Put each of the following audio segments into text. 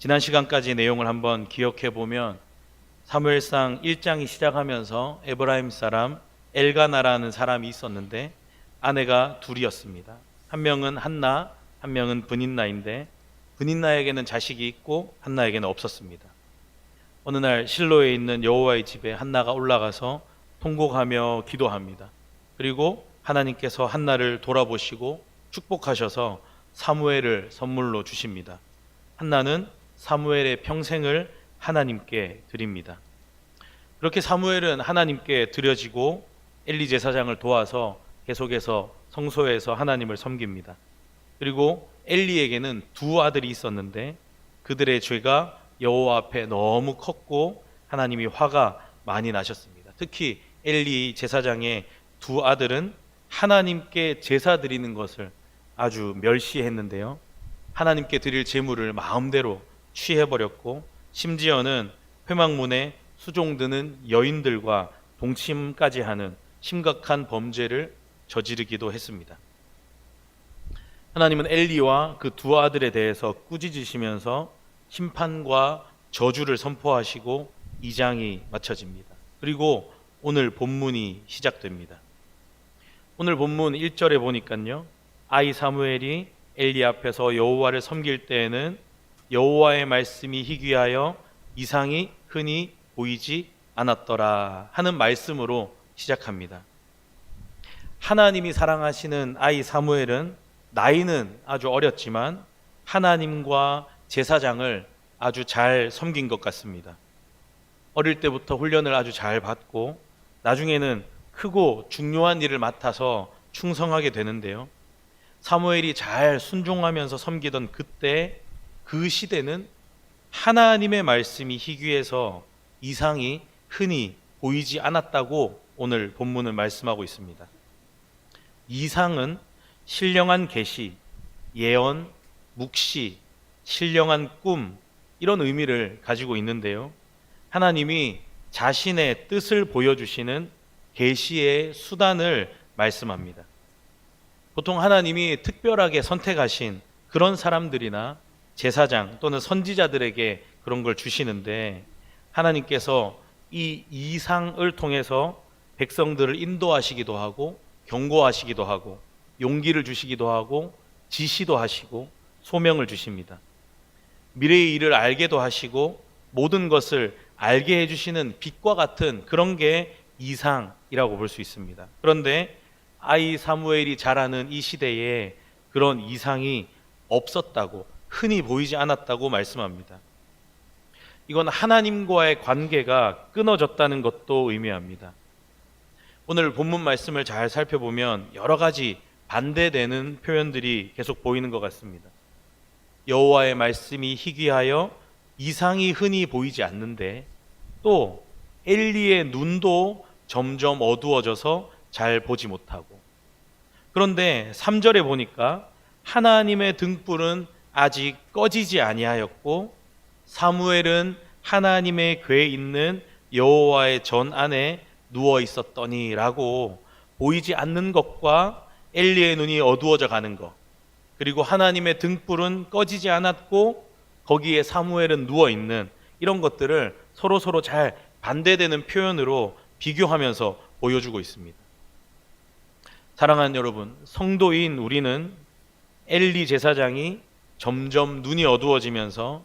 지난 시간까지 내용을 한번 기억해 보면 사무엘상 1장이 시작하면서 에브라임 사람 엘가나라는 사람이 있었는데 아내가 둘이었습니다. 한 명은 한나, 한 명은 브닌나인데 브닌나에게는 자식이 있고 한나에게는 없었습니다. 어느 날 실로에 있는 여호와의 집에 한나가 올라가서 통곡하며 기도합니다. 그리고 하나님께서 한나를 돌아보시고 축복하셔서 사무엘을 선물로 주십니다. 한나는 사무엘의 평생을 하나님께 드립니다. 그렇게 사무엘은 하나님께 드려지고 엘리 제사장을 도와서 계속해서 성소에서 하나님을 섬깁니다. 그리고 엘리에게는 두 아들이 있었는데 그들의 죄가 여호와 앞에 너무 컸고 하나님이 화가 많이 나셨습니다. 특히 엘리 제사장의 두 아들은 하나님께 제사 드리는 것을 아주 멸시했는데요. 하나님께 드릴 제물을 마음대로 취해버렸고 심지어는 회막문에 수종드는 여인들과 동침까지 하는 심각한 범죄를 저지르기도 했습니다. 하나님은 엘리와 그 두 아들에 대해서 꾸짖으시면서 심판과 저주를 선포하시고 2장이 마쳐집니다. 그리고 오늘 본문이 시작됩니다. 오늘 본문 1절에 보니까요, 아이 사무엘이 엘리 앞에서 여호와를 섬길 때에는 여호와의 말씀이 희귀하여 이상이 흔히 보이지 않았더라 하는 말씀으로 시작합니다. 하나님이 사랑하시는 아이 사무엘은 나이는 아주 어렸지만 하나님과 제사장을 아주 잘 섬긴 것 같습니다. 어릴 때부터 훈련을 아주 잘 받고 나중에는 크고 중요한 일을 맡아서 충성하게 되는데요. 사무엘이 잘 순종하면서 섬기던 그때 그 시대는 하나님의 말씀이 희귀해서 이상이 흔히 보이지 않았다고 오늘 본문은 말씀하고 있습니다. 이상은 신령한 계시, 예언, 묵시, 신령한 꿈 이런 의미를 가지고 있는데요. 하나님이 자신의 뜻을 보여주시는 계시의 수단을 말씀합니다. 보통 하나님이 특별하게 선택하신 그런 사람들이나 제사장 또는 선지자들에게 그런 걸 주시는데 하나님께서 이 이상을 통해서 백성들을 인도하시기도 하고 경고하시기도 하고 용기를 주시기도 하고 지시도 하시고 소명을 주십니다. 미래의 일을 알게도 하시고 모든 것을 알게 해주시는 빛과 같은 그런 게 이상이라고 볼 수 있습니다. 그런데 아이 사무엘이 자라는 이 시대에 그런 이상이 없었다고, 흔히 보이지 않았다고 말씀합니다. 이건 하나님과의 관계가 끊어졌다는 것도 의미합니다. 오늘 본문 말씀을 잘 살펴보면 여러 가지 반대되는 표현들이 계속 보이는 것 같습니다. 여호와의 말씀이 희귀하여 이상이 흔히 보이지 않는데 또 엘리의 눈도 점점 어두워져서 잘 보지 못하고, 그런데 3절에 보니까 하나님의 등불은 아직 꺼지지 아니하였고 사무엘은 하나님의 궤에 있는 여호와의 전 안에 누워 있었더니라고 보이지 않는 것과 엘리의 눈이 어두워져 가는 것, 그리고 하나님의 등불은 꺼지지 않았고 거기에 사무엘은 누워 있는 이런 것들을 서로 잘 반대되는 표현으로 비교하면서 보여주고 있습니다. 사랑하는 여러분, 성도인 우리는 엘리 제사장이 점점 눈이 어두워지면서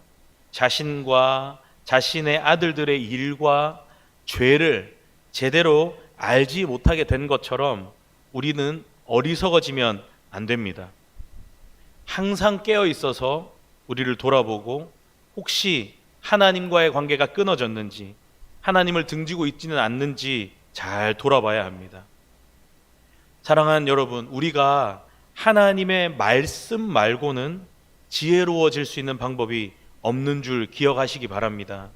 자신과 자신의 아들들의 일과 죄를 제대로 알지 못하게 된 것처럼 우리는 어리석어지면 안 됩니다. 항상 깨어 있어서 우리를 돌아보고 혹시 하나님과의 관계가 끊어졌는지, 하나님을 등지고 있지는 않는지 잘 돌아봐야 합니다. 사랑하는 여러분, 우리가 하나님의 말씀 말고는 지혜로워질 수 있는 방법이 없는 줄 기억하시기 바랍니다.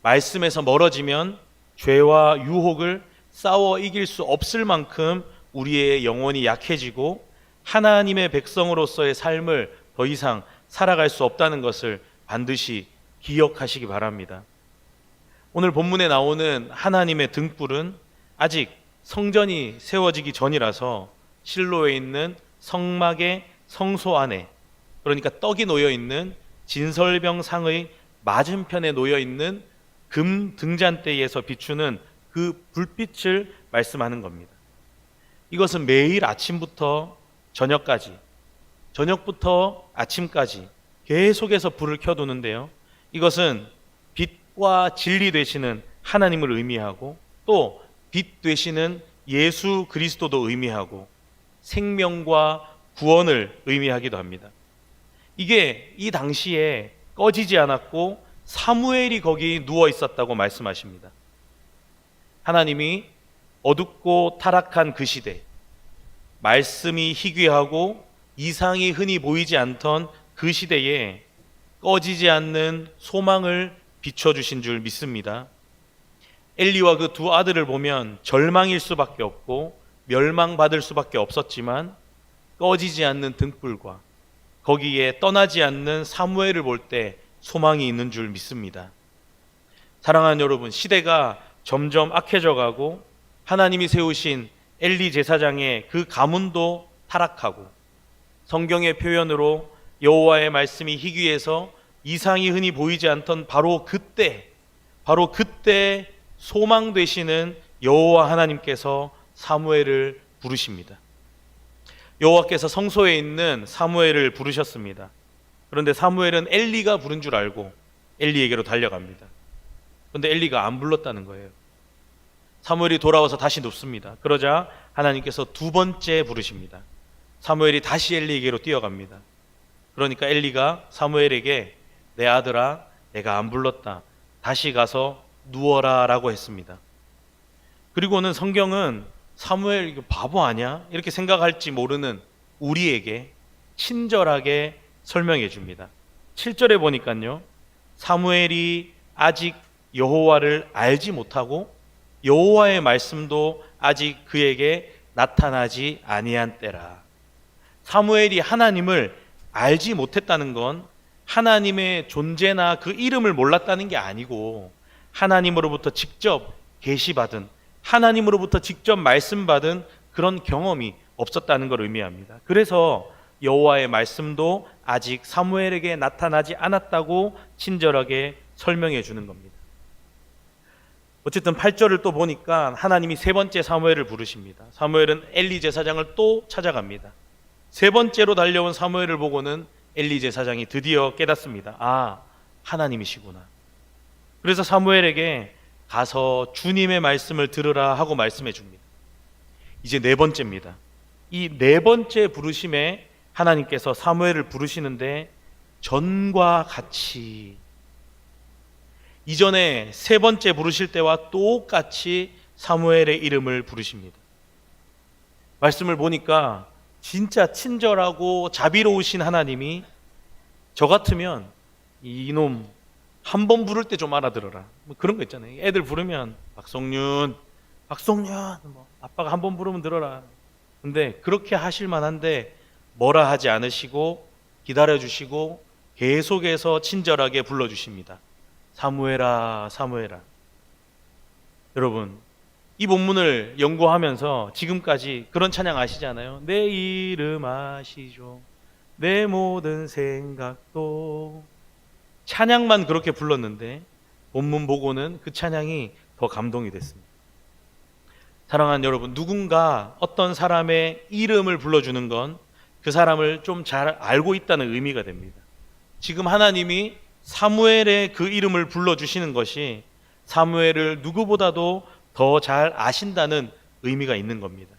말씀에서 멀어지면 죄와 유혹을 싸워 이길 수 없을 만큼 우리의 영혼이 약해지고 하나님의 백성으로서의 삶을 더 이상 살아갈 수 없다는 것을 반드시 기억하시기 바랍니다. 오늘 본문에 나오는 하나님의 등불은 아직 성전이 세워지기 전이라서 실로에 있는 성막의 성소 안에, 그러니까 떡이 놓여 있는 진설병상의 맞은편에 놓여 있는 금 등잔대에서 비추는 그 불빛을 말씀하는 겁니다. 이것은 매일 아침부터 저녁까지, 저녁부터 아침까지 계속해서 불을 켜두는데요. 이것은 빛과 진리 되시는 하나님을 의미하고 또 빛 되시는 예수 그리스도도 의미하고 생명과 구원을 의미하기도 합니다. 이게 이 당시에 꺼지지 않았고 사무엘이 거기 누워 있었다고 말씀하십니다. 하나님이 어둡고 타락한 그 시대, 말씀이 희귀하고 이상이 흔히 보이지 않던 그 시대에 꺼지지 않는 소망을 비춰주신 줄 믿습니다. 엘리와 그 두 아들을 보면 절망일 수밖에 없고 멸망받을 수밖에 없었지만 꺼지지 않는 등불과 거기에 떠나지 않는 사무엘을 볼 때 소망이 있는 줄 믿습니다. 사랑하는 여러분, 시대가 점점 악해져 가고 하나님이 세우신 엘리 제사장의 그 가문도 타락하고 성경의 표현으로 여호와의 말씀이 희귀해서 이상이 흔히 보이지 않던 바로 그때 소망 되시는 여호와 하나님께서 사무엘을 부르십니다. 여호와께서 성소에 있는 사무엘을 부르셨습니다. 그런데 사무엘은 엘리가 부른 줄 알고 엘리에게로 달려갑니다. 그런데 엘리가 안 불렀다는 거예요. 사무엘이 돌아와서 다시 눕습니다. 그러자 하나님께서 두 번째 부르십니다. 사무엘이 다시 엘리에게로 뛰어갑니다. 그러니까 엘리가 사무엘에게 내 아들아, 내가 안 불렀다. 다시 가서 누워라 라고 했습니다. 그리고는 성경은 사무엘 이거 바보 아니야? 이렇게 생각할지 모르는 우리에게 친절하게 설명해 줍니다. 7절에 보니까요, 사무엘이 아직 여호와를 알지 못하고 여호와의 말씀도 아직 그에게 나타나지 아니한 때라. 사무엘이 하나님을 알지 못했다는 건 하나님의 존재나 그 이름을 몰랐다는 게 아니고 하나님으로부터 직접 계시받은, 하나님으로부터 직접 말씀받은 그런 경험이 없었다는 걸 의미합니다. 그래서 여호와의 말씀도 아직 사무엘에게 나타나지 않았다고 친절하게 설명해 주는 겁니다. 어쨌든 8절을 또 보니까 하나님이 세 번째 사무엘을 부르십니다. 사무엘은 엘리 제사장을 또 찾아갑니다. 세 번째로 달려온 사무엘을 보고는 엘리 제사장이 드디어 깨닫습니다. 아, 하나님이시구나. 그래서 사무엘에게 가서 주님의 말씀을 들으라 하고 말씀해 줍니다. 이제 네 번째입니다. 이 네 번째 부르심에 하나님께서 사무엘을 부르시는데 전과 같이, 이전에 세 번째 부르실 때와 똑같이 사무엘의 이름을 부르십니다. 말씀을 보니까 진짜 친절하고 자비로우신 하나님이 저 같으면 이놈 한 번 부를 때 좀 알아들어라, 뭐 그런 거 있잖아요. 애들 부르면 박성윤 뭐 아빠가 한 번 부르면 들어라. 근데 그렇게 하실 만한데 뭐라 하지 않으시고 기다려주시고 계속해서 친절하게 불러주십니다. 사무엘아, 사무엘아. 여러분, 이 본문을 연구하면서 지금까지 그런 찬양 아시잖아요. 내 이름 아시죠, 내 모든 생각도. 찬양만 그렇게 불렀는데 본문 보고는 그 찬양이 더 감동이 됐습니다. 사랑하는 여러분, 누군가 어떤 사람의 이름을 불러주는 건 그 사람을 좀 잘 알고 있다는 의미가 됩니다. 지금 하나님이 사무엘의 그 이름을 불러주시는 것이 사무엘을 누구보다도 더 잘 아신다는 의미가 있는 겁니다.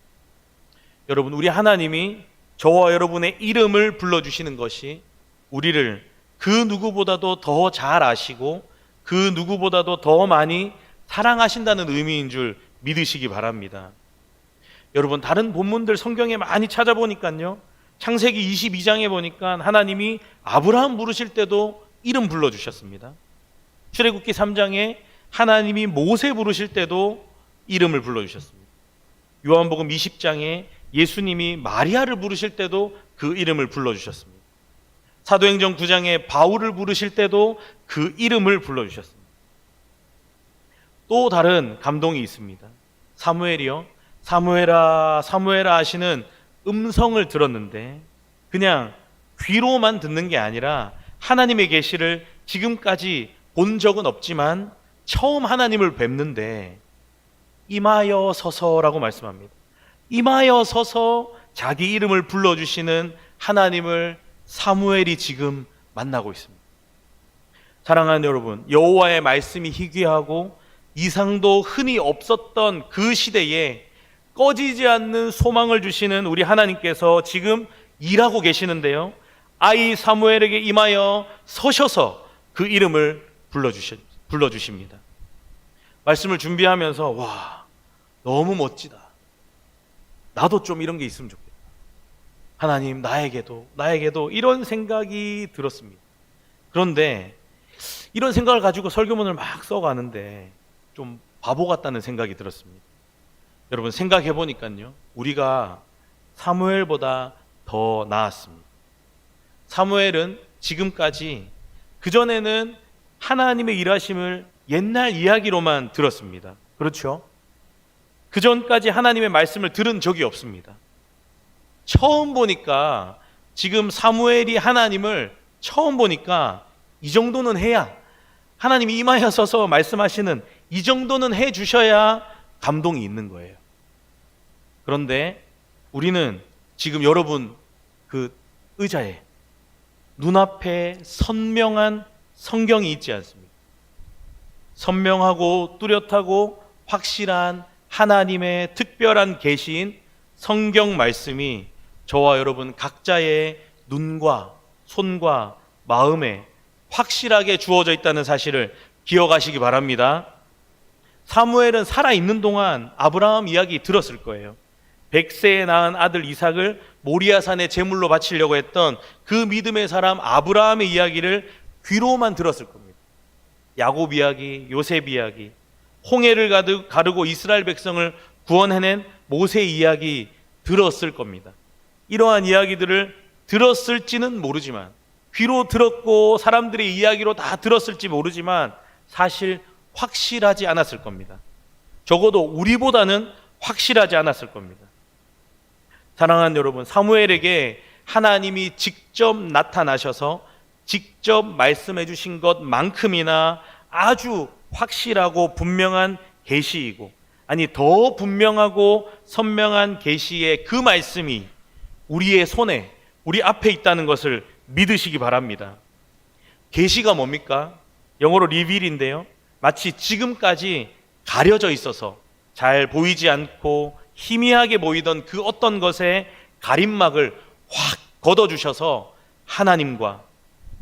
여러분, 우리 하나님이 저와 여러분의 이름을 불러주시는 것이 우리를 그 누구보다도 더 잘 아시고 그 누구보다도 더 많이 사랑하신다는 의미인 줄 믿으시기 바랍니다. 여러분, 다른 본문들 성경에 많이 찾아보니까요, 창세기 22장에 보니까 하나님이 아브라함 부르실 때도 이름 불러주셨습니다. 출애굽기 3장에 하나님이 모세 부르실 때도 이름을 불러주셨습니다. 요한복음 20장에 예수님이 마리아를 부르실 때도 그 이름을 불러주셨습니다. 사도행전 9장에 바울을 부르실 때도 그 이름을 불러주셨습니다. 또 다른 감동이 있습니다. 사무엘이요, 사무엘아, 사무엘아 하시는 음성을 들었는데 그냥 귀로만 듣는 게 아니라 하나님의 계시를 지금까지 본 적은 없지만 처음 하나님을 뵙는데 임하여 서서라고 말씀합니다. 임하여 서서 자기 이름을 불러주시는 하나님을 사무엘이 지금 만나고 있습니다. 사랑하는 여러분, 여호와의 말씀이 희귀하고 이상도 흔히 없었던 그 시대에 꺼지지 않는 소망을 주시는 우리 하나님께서 지금 일하고 계시는데요, 아이 사무엘에게 임하여 서셔서 그 이름을 불러주십니다. 말씀을 준비하면서 와, 너무 멋지다, 나도 좀 이런 게 있으면 좋겠다, 하나님 나에게도 이런 생각이 들었습니다. 그런데 이런 생각을 가지고 설교문을 막 써가는데 좀 바보 같다는 생각이 들었습니다. 여러분, 생각해 보니까요, 우리가 사무엘보다 더 나았습니다. 사무엘은 지금까지 그전에는 하나님의 일하심을 옛날 이야기로만 들었습니다. 그렇죠? 그전까지 하나님의 말씀을 들은 적이 없습니다. 처음 보니까, 지금 사무엘이 하나님을 처음 보니까 이 정도는 해야, 하나님이 임하여 서서 말씀하시는 이 정도는 해 주셔야 감동이 있는 거예요. 그런데 우리는 지금 여러분 그 의자에 눈앞에 선명한 성경이 있지 않습니까? 선명하고 뚜렷하고 확실한 하나님의 특별한 계시인 성경 말씀이 저와 여러분 각자의 눈과 손과 마음에 확실하게 주어져 있다는 사실을 기억하시기 바랍니다. 사무엘은 살아있는 동안 아브라함 이야기 들었을 거예요. 100세에 낳은 아들 이삭을 모리아산에 제물로 바치려고 했던 그 믿음의 사람 아브라함의 이야기를 귀로만 들었을 겁니다. 야곱 이야기, 요셉 이야기, 홍해를 가르고 이스라엘 백성을 구원해낸 모세 이야기 들었을 겁니다. 이러한 이야기들을 들었을지는 모르지만, 귀로 들었고 사람들의 이야기로 다 들었을지 모르지만 사실 확실하지 않았을 겁니다. 적어도 우리보다는 확실하지 않았을 겁니다. 사랑하는 여러분, 사무엘에게 하나님이 직접 나타나셔서 직접 말씀해 주신 것만큼이나 아주 확실하고 분명한 계시이고, 아니 더 분명하고 선명한 계시의 그 말씀이 우리의 손에, 우리 앞에 있다는 것을 믿으시기 바랍니다. 계시가 뭡니까? 영어로 리빌인데요, 마치 지금까지 가려져 있어서 잘 보이지 않고 희미하게 보이던 그 어떤 것의 가림막을 확 걷어주셔서 하나님과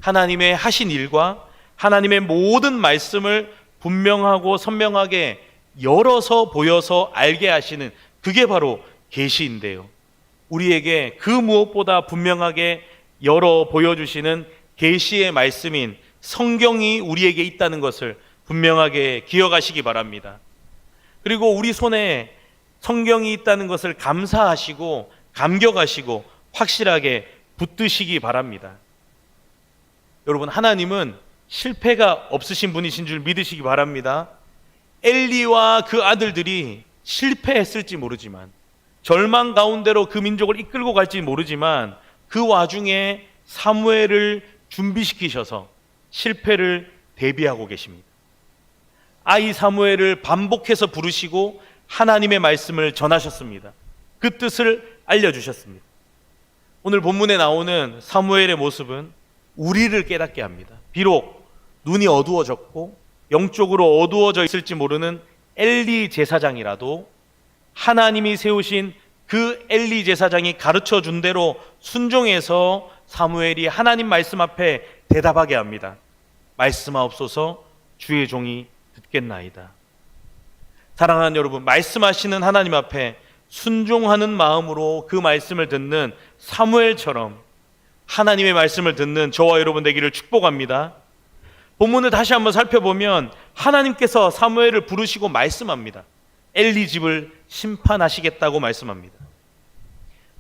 하나님의 하신 일과 하나님의 모든 말씀을 분명하고 선명하게 열어서 보여서 알게 하시는, 그게 바로 계시인데요, 우리에게 그 무엇보다 분명하게 열어 보여주시는 계시의 말씀인 성경이 우리에게 있다는 것을 분명하게 기억하시기 바랍니다. 그리고 우리 손에 성경이 있다는 것을 감사하시고 감격하시고 확실하게 붙드시기 바랍니다. 여러분, 하나님은 실패가 없으신 분이신 줄 믿으시기 바랍니다. 엘리와 그 아들들이 실패했을지 모르지만, 절망 가운데로 그 민족을 이끌고 갈지 모르지만, 그 와중에 사무엘을 준비시키셔서 실패를 대비하고 계십니다. 아이 사무엘을 반복해서 부르시고 하나님의 말씀을 전하셨습니다. 그 뜻을 알려주셨습니다. 오늘 본문에 나오는 사무엘의 모습은 우리를 깨닫게 합니다. 비록 눈이 어두워졌고 영적으로 어두워져 있을지 모르는 엘리 제사장이라도 하나님이 세우신 그 엘리 제사장이 가르쳐 준 대로 순종해서 사무엘이 하나님 말씀 앞에 대답하게 합니다. 말씀하옵소서, 주의 종이 듣겠나이다. 사랑하는 여러분, 말씀하시는 하나님 앞에 순종하는 마음으로 그 말씀을 듣는 사무엘처럼 하나님의 말씀을 듣는 저와 여러분 되기를 축복합니다. 본문을 다시 한번 살펴보면 하나님께서 사무엘을 부르시고 말씀합니다. 엘리 집을 심판하시겠다고 말씀합니다.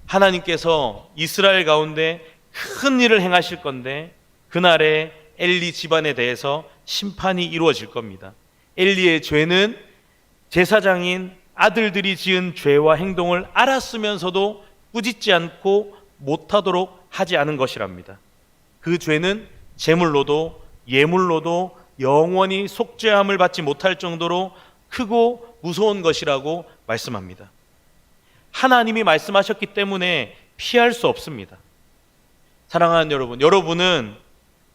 하나님께서 이스라엘 가운데 큰 일을 행하실 건데, 그날에 엘리 집안에 대해서 심판이 이루어질 겁니다. 엘리의 죄는 제사장인 아들들이 지은 죄와 행동을 알았으면서도 꾸짖지 않고 못하도록 하지 않은 것이랍니다. 그 죄는 재물로도 예물로도 영원히 속죄함을 받지 못할 정도로 크고 무서운 것이라고 말씀합니다. 하나님이 말씀하셨기 때문에 피할 수 없습니다. 사랑하는 여러분, 여러분은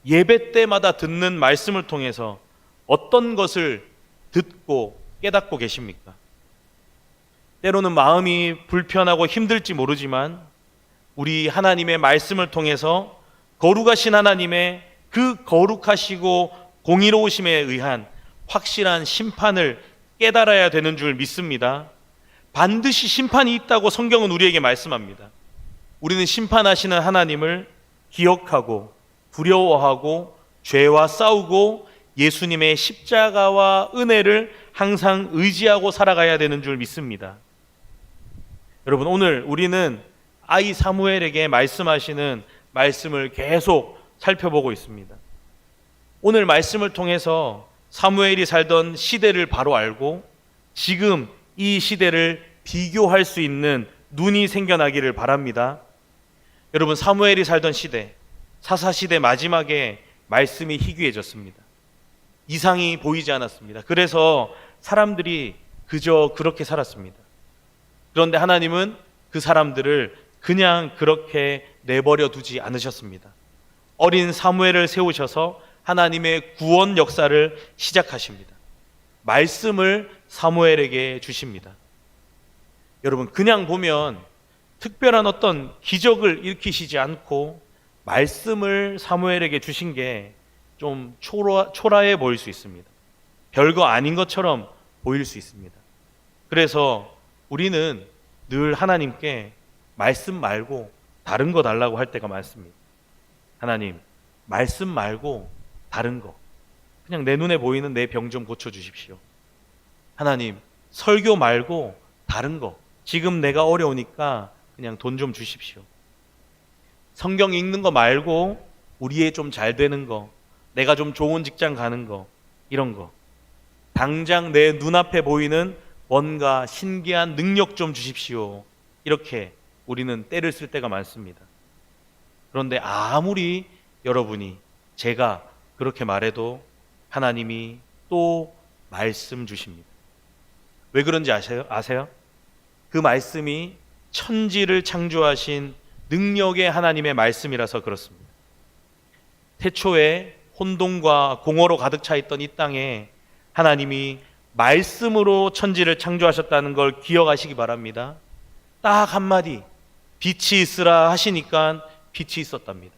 예배 때마다 듣는 말씀을 통해서 어떤 것을 듣고 깨닫고 계십니까? 때로는 마음이 불편하고 힘들지 모르지만 우리 하나님의 말씀을 통해서 거룩하신 하나님의 그 거룩하시고 공의로우심에 의한 확실한 심판을 깨달아야 되는 줄 믿습니다. 반드시 심판이 있다고 성경은 우리에게 말씀합니다. 우리는 심판하시는 하나님을 기억하고 두려워하고 죄와 싸우고 예수님의 십자가와 은혜를 항상 의지하고 살아가야 되는 줄 믿습니다. 여러분, 오늘 우리는 아이 사무엘에게 말씀하시는 말씀을 계속 살펴보고 있습니다. 오늘 말씀을 통해서 사무엘이 살던 시대를 바로 알고 지금 이 시대를 비교할 수 있는 눈이 생겨나기를 바랍니다. 여러분, 사무엘이 살던 시대, 사사시대 마지막에 말씀이 희귀해졌습니다. 이상이 보이지 않았습니다. 그래서 사람들이 그저 그렇게 살았습니다. 그런데 하나님은 그 사람들을 그냥 그렇게 내버려 두지 않으셨습니다. 어린 사무엘을 세우셔서 하나님의 구원 역사를 시작하십니다. 말씀을 사무엘에게 주십니다. 여러분, 그냥 보면 특별한 어떤 기적을 일으키시지 않고 말씀을 사무엘에게 주신 게 좀 초라해 보일 수 있습니다. 별거 아닌 것처럼 보일 수 있습니다. 그래서 우리는 늘 하나님께 말씀 말고 다른 거 달라고 할 때가 많습니다. 하나님, 말씀 말고 다른 거, 그냥 내 눈에 보이는 내 병 좀 고쳐주십시오. 하나님, 설교 말고 다른 거, 지금 내가 어려우니까 그냥 돈 좀 주십시오. 성경 읽는 거 말고 우리의 좀 잘 되는 거, 내가 좀 좋은 직장 가는 거, 이런 거, 당장 내 눈앞에 보이는 뭔가 신기한 능력 좀 주십시오. 이렇게 우리는 때를 쓸 때가 많습니다. 그런데 아무리 여러분이, 제가 그렇게 말해도 하나님이 또 말씀 주십니다. 왜 그런지 아세요? 그 말씀이 천지를 창조하신 능력의 하나님의 말씀이라서 그렇습니다. 태초에 혼돈과 공허로 가득 차 있던 이 땅에 하나님이 말씀으로 천지를 창조하셨다는 걸 기억하시기 바랍니다. 딱 한마디, 빛이 있으라 하시니까 빛이 있었답니다.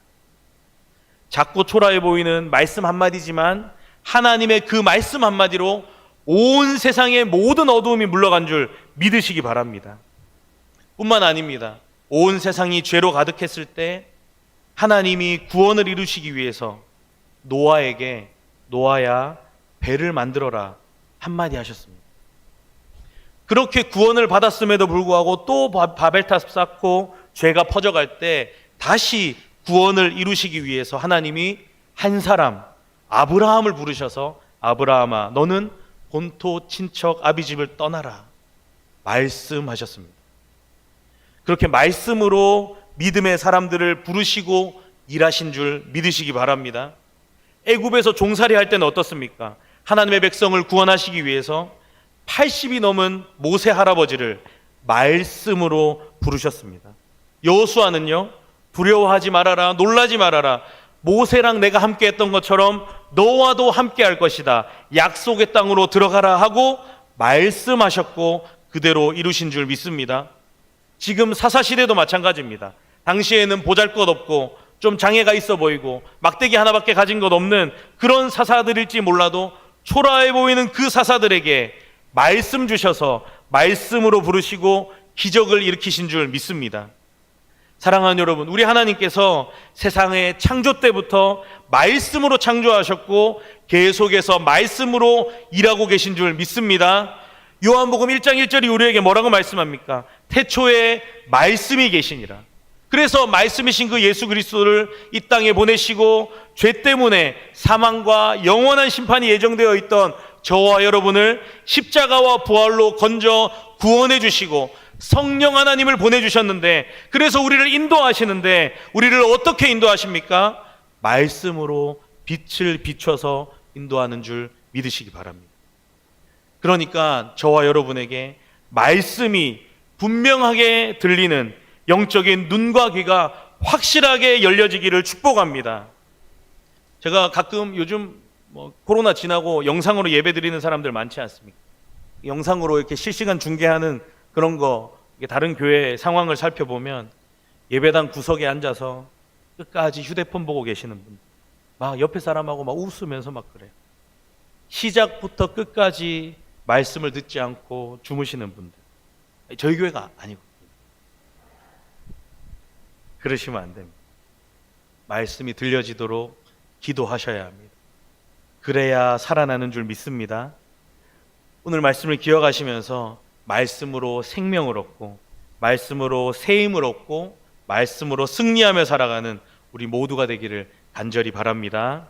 작고 초라해 보이는 말씀 한마디지만 하나님의 그 말씀 한마디로 온 세상의 모든 어두움이 물러간 줄 믿으시기 바랍니다. 뿐만 아닙니다. 온 세상이 죄로 가득했을 때 하나님이 구원을 이루시기 위해서 노아에게, 노아야 배를 만들어라 한마디 하셨습니다. 그렇게 구원을 받았음에도 불구하고 또 바벨탑 쌓고 죄가 퍼져갈 때 다시 구원을 이루시기 위해서 하나님이 한 사람, 아브라함을 부르셔서 아브라함아, 너는 본토 친척 아비 집을 떠나라 말씀하셨습니다. 그렇게 말씀으로 믿음의 사람들을 부르시고 일하신 줄 믿으시기 바랍니다. 애굽에서 종살이 할 때는 어떻습니까? 하나님의 백성을 구원하시기 위해서 80이 넘은 모세 할아버지를 말씀으로 부르셨습니다. 여호수아는요, 두려워하지 말아라, 놀라지 말아라, 모세랑 내가 함께 했던 것처럼 너와도 함께 할 것이다, 약속의 땅으로 들어가라 하고 말씀하셨고 그대로 이루신 줄 믿습니다. 지금 사사시대도 마찬가지입니다. 당시에는 보잘것없고 좀 장애가 있어 보이고 막대기 하나밖에 가진 것 없는 그런 사사들일지 몰라도 초라해 보이는 그 사사들에게 말씀 주셔서 말씀으로 부르시고 기적을 일으키신 줄 믿습니다. 사랑하는 여러분, 우리 하나님께서 세상의 창조 때부터 말씀으로 창조하셨고 계속해서 말씀으로 일하고 계신 줄 믿습니다. 요한복음 1장 1절이 우리에게 뭐라고 말씀합니까? 태초에 말씀이 계시니라. 그래서 말씀이신 그 예수 그리스도를 이 땅에 보내시고 죄 때문에 사망과 영원한 심판이 예정되어 있던 저와 여러분을 십자가와 부활로 건져 구원해 주시고 성령 하나님을 보내주셨는데, 그래서 우리를 인도하시는데 우리를 어떻게 인도하십니까? 말씀으로 빛을 비춰서 인도하는 줄 믿으시기 바랍니다. 그러니까 저와 여러분에게 말씀이 분명하게 들리는 영적인 눈과 귀가 확실하게 열려지기를 축복합니다. 제가 가끔 요즘 코로나 지나고 영상으로 예배 드리는 사람들 많지 않습니까? 영상으로 이렇게 실시간 중계하는 그런 거, 다른 교회 상황을 살펴보면 예배당 구석에 앉아서 끝까지 휴대폰 보고 계시는 분들, 막 옆에 사람하고 막 웃으면서 막 그래요. 시작부터 끝까지 말씀을 듣지 않고 주무시는 분들. 저희 교회가 아니고. 그러시면 안 됩니다. 말씀이 들려지도록 기도하셔야 합니다. 그래야 살아나는 줄 믿습니다. 오늘 말씀을 기억하시면서 말씀으로 생명을 얻고, 말씀으로 새 힘을 얻고, 말씀으로 승리하며 살아가는 우리 모두가 되기를 간절히 바랍니다.